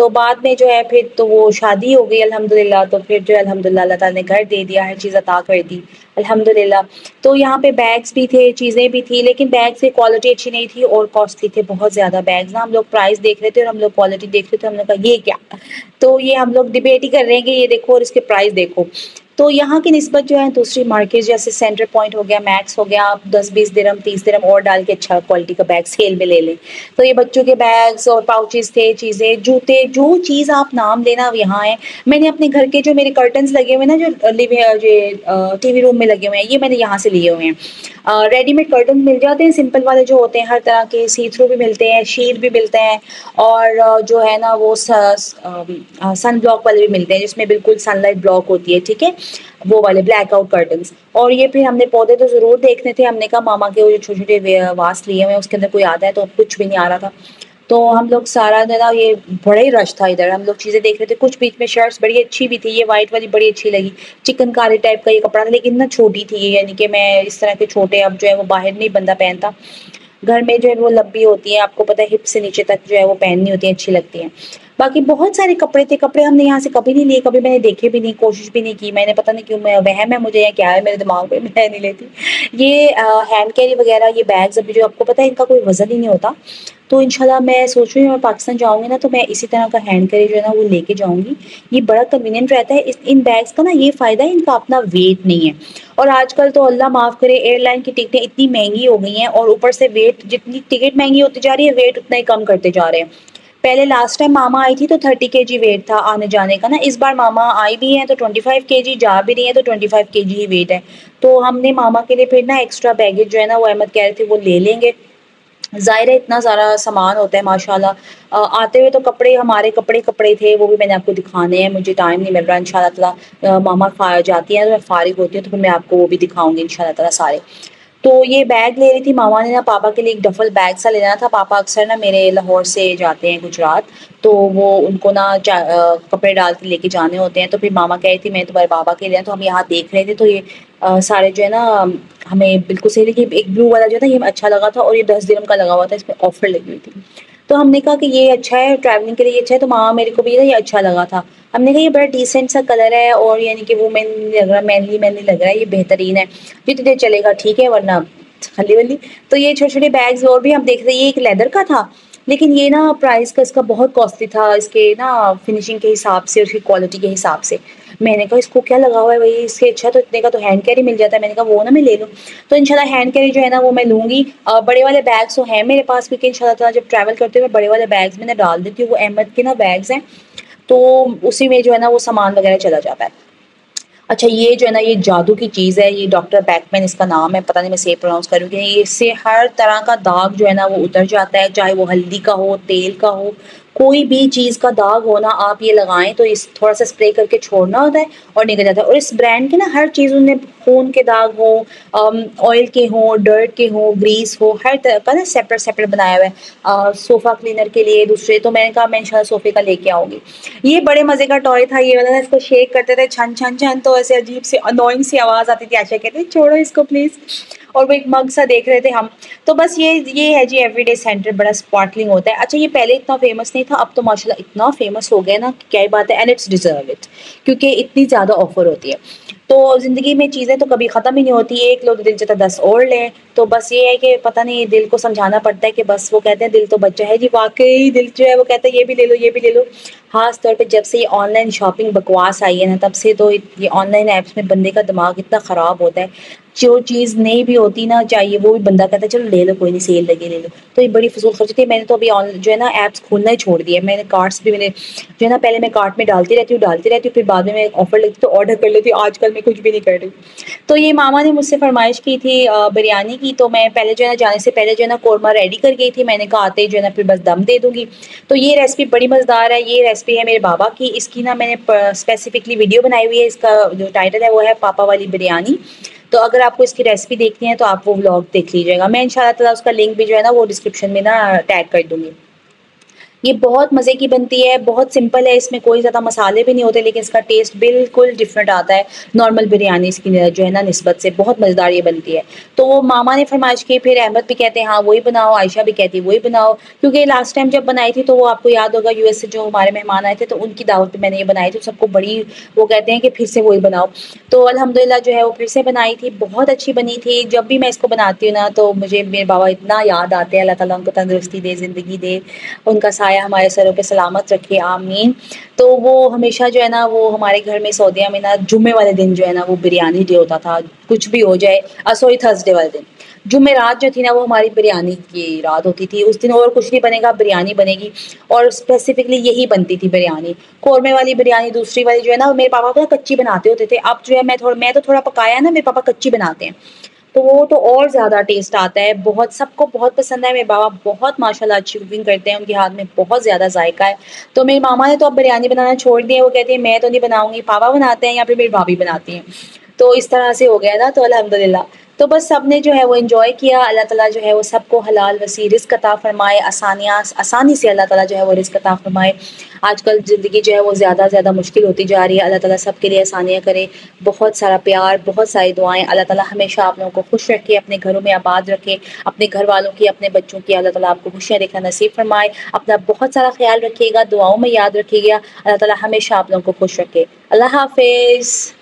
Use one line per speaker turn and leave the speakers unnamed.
تو بعد میں جو ہے پھر تو وہ شادی ہو گئی الحمدللہ، تو پھر جو ہے الحمدللہ اللہ تعالیٰ نے گھر دے دیا، ہر چیز عطا کر دی الحمدللہ۔ تو یہاں پہ بیگس بھی تھے، چیزیں بھی تھی، لیکن بیگس کی کوالٹی اچھی نہیں تھی اور کاسٹلی تھے بہت زیادہ بیگس نا۔ ہم لوگ پرائس دیکھ رہے تھے اور ہم لوگ کوالٹی دیکھ رہے تھے، ہم نے کہا یہ کیا، تو یہ ہم لوگ ڈبیٹ ہی کر رہے ہیں کہ یہ دیکھو اور اس کے پرائس دیکھو۔ تو یہاں کی نسبت جو ہے دوسری مارکیٹ جیسے سینٹر پوائنٹ ہو گیا، میکس ہو گیا، آپ 10-20 درہم 30 درہم اور ڈال کے اچھا کوالٹی کا بیگ سیل میں لے لیں۔ تو یہ بچوں کے بیگس اور پاؤچز تھے، چیزیں، جوتے، جو چیز آپ نام لینا اب یہاں ہے۔ میں نے اپنے گھر کے جو میرے کرٹنز لگے ہوئے نا، جو ٹی وی روم میں لگے ہوئے ہیں، یہ میں نے یہاں سے لیے ہوئے ہیں۔ ریڈی میڈ کرٹن مل جاتے ہیں، سمپل والے جو ہوتے ہیں، ہر طرح کے سی تھرو بھی ملتے ہیں، شیٹ بھی ملتے ہیں، اور جو ہے نا وہ سن بلاک والے بھی ملتے ہیں جس میں بالکل سن لائٹ بلاک ہوتی ہے، ٹھیک ہے، وہ والے بلیک آؤٹ کرٹنس۔ اور یہ پھر ہم نے پودے تو ضرور دیکھنے تھے، ہم نے کہا ماما کے وہ جو چھوٹے چھوٹے واس لیے ہوئے ہیں اس کے اندر کوئی آتا ہے، تو کچھ بھی نہیں آ رہا تھا۔ تو ہم لوگ سارا جو ہے نا، یہ بڑا ہی رش تھا ادھر، ہم لوگ چیزیں دیکھ رہے تھے، کچھ بیچ میں شرٹس بڑی اچھی بھی تھی، یہ وائٹ والی بڑی اچھی لگی، چکن کاری ٹائپ کا یہ کپڑا تھا، لیکن نا چھوٹی تھی یہ، یعنی کہ میں اس طرح کے چھوٹے اب جو ہے وہ باہر نہیں بندہ پہنتا، گھر میں جو ہے وہ لمبی ہوتی ہیں، آپ کو پتہ ہے ہپ سے نیچے تک جو ہے وہ پہننی ہوتی ہیں، اچھی لگتی ہیں۔ باقی بہت سارے کپڑے تھے، کپڑے ہم نے یہاں سے کبھی نہیں لیے، کبھی میں نے دیکھے بھی نہیں، کوشش بھی نہیں کی، میں نے پتہ نہیں کیوں، میں وہم ہے مجھے یا کیا ہے میرے دماغ میں، میں نہیں لیتی یہ ہینڈ کیری وغیرہ، یہ بیگز ابھی جو آپ کو پتہ ہے ان کا کوئی وزن ہی نہیں ہوتا۔ تو انشاءاللہ میں سوچ رہی ہوں میں پاکستان جاؤں گی نا، تو میں اسی طرح کا ہینڈ کیری جو ہے نا وہ لے کے جاؤں گی، یہ بڑا کنوینئنٹ رہتا ہے۔ ان بیگس کا نا یہ فائدہ ہے، ان کا اپنا ویٹ نہیں ہے، اور آج کل تو اللہ معاف کرے ایئر لائن کی ٹکٹیں اتنی مہنگی ہو گئی ہیں، اور اوپر سے ویٹ، جتنی ٹکٹ مہنگی ہوتی جا رہی ہے ویٹ اتنا ہی کم کرتے جا رہے ہیں۔ پہلے لاسٹ ٹائم ماما آئی تھی تو 30 kg ویٹ تھا آنے جانے کا نا، اس بار ماما آئی بھی ہیں تو 25 kg، جا بھی رہی ہیں تو 25 kg ہی ویٹ ہے۔ تو ہم نے ماما کے لیے پھر نا ایکسٹرا بیگیج جو ہے نا وہ احمد کہہ رہے تھے وہ لے لیں گے، ظاہر ہے اتنا سارا سامان ہوتا ہے ماشاءاللہ۔ آتے ہوئے تو کپڑے، ہمارے کپڑے تھے، وہ بھی میں نے آپ کو دکھانے ہیں، مجھے ٹائم نہیں مل رہا، انشاءاللہ تعالیٰ ماما جاتی ہیں تو میں فارغ ہوتی ہوں تو پھر میں آپ کو وہ بھی دکھاؤں گی انشاءاللہ تعالیٰ سارے۔ تو یہ بیگ لے رہی تھی ماما نے نا، پاپا کے لیے ایک ڈفل بیگ سا لینا تھا، پاپا اکثر نا میرے لاہور سے جاتے ہیں گجرات، تو وہ ان کو نا کپڑے ڈال کے لے کے جانے ہوتے ہیں، تو پھر ماما کہہ رہی تھی میں تمہارے بابا کے لیے، تو ہم یہاں دیکھ رہے تھے تو یہ سارے جو ہے نا ہمیں بالکل صحیح لگی، ایک بلو والا جو تھا یہ اچھا لگا تھا، اور یہ 10 درہم کا لگا ہوا تھا، اس میں آفر لگی ہوئی تھی، تو ہم نے کہا کہ یہ اچھا ہے ٹریولنگ کے لیے، یہ اچھا ہے، تو ماما میرے کو بھی یہ اچھا لگا تھا، ہم نے کہا یہ بڑا ڈیسنٹ سا کلر ہے، اور یعنی کہ وہ مینلی لگ رہا، مینلی لگ رہا ہے، یہ بہترین ہے، جتنی دیر چلے گا ٹھیک ہے، ورنہ خلی ولی۔ تو یہ چھوٹے چھوٹے بیگز اور بھی ہم دیکھ رہے ہیں، یہ ایک لیدر کا تھا، لیکن یہ نا پرائس کا اس کا بہت کاسٹلی تھا، اس کے نا فنیشنگ کے حساب سے، اس کی کوالٹی کے حساب سے۔ میں نے کہا اس کو کیا لگا ہوا ہے بھائی، اس سے اچھا تو اتنے کا تو ہینڈ کیری مل جاتا ہے، میں نے کہا وہ نا میں لے لوں، تو انشاءاللہ ہینڈ کیری جو ہے نا وہ میں لوں گی۔ بڑے والے بیگس تو ہیں میرے پاس، کیونکہ انشاءاللہ تعالیٰ جب ٹریول کرتے ہوئے بڑے والے بیگس میں نے ڈال دیتی ہوں، وہ احمد کے نا بیگس ہیں، تو اسی میں جو ہے نا وہ سامان وغیرہ چلا جاتا ہے۔ اچھا یہ جو ہے نا یہ جادو کی چیز ہے، یہ ڈاکٹر بیکمین اس کا نام ہے، پتہ نہیں میں صحیح پروناؤنس کروں کہ نہیں، اس سے ہر طرح کا داغ جو ہے نا وہ اتر جاتا ہے، چاہے وہ ہلدی کا ہو، تیل کا ہو، کوئی بھی چیز کا داغ ہونا آپ یہ لگائیں تو اس تھوڑا سا اسپرے کر کے چھوڑنا ہوتا ہے اور نکل جاتا ہے۔ اور اس برانڈ کے نا ہر چیز میں خون کے داغ ہو، آئل کے ہوں، ڈرٹ کے ہوں، گریس ہو، ہر طرح کا نا سیپریٹ بنایا ہوا ہے، صوفہ کلینر کے لیے دوسرے، تو میں نے کہا میں انشاءاللہ صوفے کا لے کے آؤں گی۔ یہ بڑے مزے کا ٹوائے تھا یہ والا، اس کو شیک کرتے تھے چھن چھن چھن، تو ایسے عجیب سی انوائنگ سی آواز آتی تھی، عائشہ کہتے ہیں چھوڑو اس کو پلیز، اور وہ ایک مگ سا دیکھ رہے تھے ہم، تو بس یہ ہے جی ایوری ڈے سینٹر، بڑا اسپارکلنگ ہوتا ہے۔ اچھا یہ پہلے اتنا فیمس نہیں تھا، اب تو ماشاءاللہ اتنا فیمس ہو گیا نا کہ کیا ہی بات ہے، اینڈ اٹس ڈیزرو اٹ، کیونکہ اتنی زیادہ آفر ہوتی ہے۔ تو زندگی میں چیزیں تو کبھی ختم ہی نہیں ہوتی، ایک لوگ دل چاہتا 10 اور لیں، تو بس یہ ہے کہ پتہ نہیں دل کو سمجھانا پڑتا ہے کہ بس، وہ کہتے ہیں دل تو بچہ ہے جی، واقعی دل جو ہے وہ کہتا ہے یہ بھی لے لو یہ بھی لے لو۔ خاص طور پہ جب سے یہ آن لائن شاپنگ بکواس آئی ہے نا، تب سے تو یہ آن لائن ایپس میں بندے کا دماغ اتنا خراب ہوتا ہے، جو چیز نہیں بھی ہوتی نا چاہیے وہ بھی بندہ کہتا ہے چلو لے لو کوئی نہیں، سیل لگے لے لو، تو یہ بڑی فضول خرچی تھی۔ میں نے تو ابھی جو ہے نا ایپس کھولنا ہی چھوڑ دیا ہے، میں نے کارٹس بھی، میں نے جو ہے نا پہلے میں کارٹ میں ڈالتی رہتی ہوں، پھر بعد میں آفر لگتی تو آرڈر کر لیتی ہوں، آج کل میں کچھ بھی نہیں کر رہی۔ تو یہ ماما نے مجھ سے فرمائش کی تھی بریانی کی، تو میں پہلے جو ہے نا جانے سے پہلے جو ہے نا قورمہ ریڈی کر گئی تھی، میں نے کہا آتے ہی جو ہے نا پھر بس دم دے دوں گی۔ تو یہ ریسپی بڑی مزیدار ہے، یہ ریسپی ہے میرے بابا کی، اس کی نا میں نے اسپیسیفکلی ویڈیو بنائی ہوئی ہے، اس کا جو ٹائٹل ہے وہ ہے پاپا والی بریانی، تو اگر آپ کو اس کی ریسپی دیکھنی ہے تو آپ وہ ولاگ دیکھ لیجیے گا، میں انشاءاللہ تعالیٰ اس کا لنک بھی جو ہے نا وہ ڈسکرپشن میں نا ٹیگ کر دوں گی۔ یہ بہت مزے کی بنتی ہے، بہت سمپل ہے، اس میں کوئی زیادہ مسالے بھی نہیں ہوتے، لیکن اس کا ٹیسٹ بالکل ڈفرینٹ آتا ہے نارمل بریانی اس کی جو ہے نا نسبت سے، بہت مزیدار یہ بنتی ہے۔ تو وہ ماما نے فرمائش کی، پھر احمد بھی کہتے ہیں ہاں وہی بناؤ، عائشہ بھی کہتی ہے وہی بناؤ، کیونکہ لاسٹ ٹائم جب بنائی تھی تو وہ آپ کو یاد ہوگا یو ایس سے جو ہمارے مہمان آئے تھے تو ان کی دعوت پہ میں نے یہ بنائی تھی، سب کو بڑی وہ کہتے ہیں کہ پھر سے وہی بناؤ، تو الحمدللہ جو ہے وہ پھر سے بنائی تھی، بہت اچھی بنی تھی۔ جب بھی میں اس کو بناتی ہوں نا تو مجھے میرے بابا اتنا یاد آتے ہیں، اللہ تعالیٰ ان کو تندرستی دے، زندگی دے، ان کا سایہ ہمارے سروں پہ سلامت رکھے، آمین۔ تو وہ ہمیشہ جو ہے نا وہ ہمارے گھر میں سعودیہ میں نا جمعے والے دن جو ہے نا وہ بریانی ڈے ہوتا تھا، کچھ بھی ہو جائے، سوری تھرسڈے والے دن، جمعے رات جو تھی نا وہ ہماری بریانی کی رات ہوتی تھی، اس دن اور کچھ نہیں بنے گا، بریانی بنے گی، اور اسپیسیفکلی یہی بنتی تھی بریانی۔ قورمے والی بریانی دوسری والی جو ہے نا میرے پاپا کو کچی بناتے ہوتے تھے، اب جو ہے میں تو تھوڑا پکایا نا، میرے پاپا کچی بناتے ہیں تو وہ تو اور زیادہ ٹیسٹ آتا ہے، بہت سب کو بہت پسند ہے۔ میرے بابا بہت ماشاءاللہ اچھی کوکنگ کرتے ہیں، ان کے ہاتھ میں بہت زیادہ ذائقہ ہے۔ تو میری ماما نے تو اب بریانی بنانا چھوڑ دیا، وہ کہتی ہیں میں تو نہیں بناؤں گی، پاپا بناتے ہیں یا پھر میری بھابھی بناتی ہیں، تو اس طرح سے ہو گیا نا، تو الحمدللہ۔ تو بس سب نے جو ہے وہ انجوائے کیا، اللہ تعالیٰ جو ہے وہ سب کو حلال وسیع رزق عطا فرمائے، آسانی سے اللہ تعالیٰ جو ہے وہ رزق عطا فرمائے۔ آج کل زندگی جو ہے وہ زیادہ زیادہ مشکل ہوتی جا رہی ہے، اللہ تعالیٰ سب کے لیے آسانیاں کرے، بہت سارا پیار، بہت ساری دعائیں، اللہ تعالیٰ ہمیشہ آپ لوگوں کو خوش رکھے، اپنے گھروں میں آباد رکھے، اپنے گھر والوں کی، اپنے بچوں کی، اللہ تعالیٰ آپ کو خوشیاں دیکھنا نصیب فرمائے۔ اپنا بہت سارا خیال رکھیے گا، دعاؤں میں یاد رکھیے گا، اللہ تعالیٰ ہمیشہ آپ لوگوں کو خوش رکھے۔ اللہ حافظ۔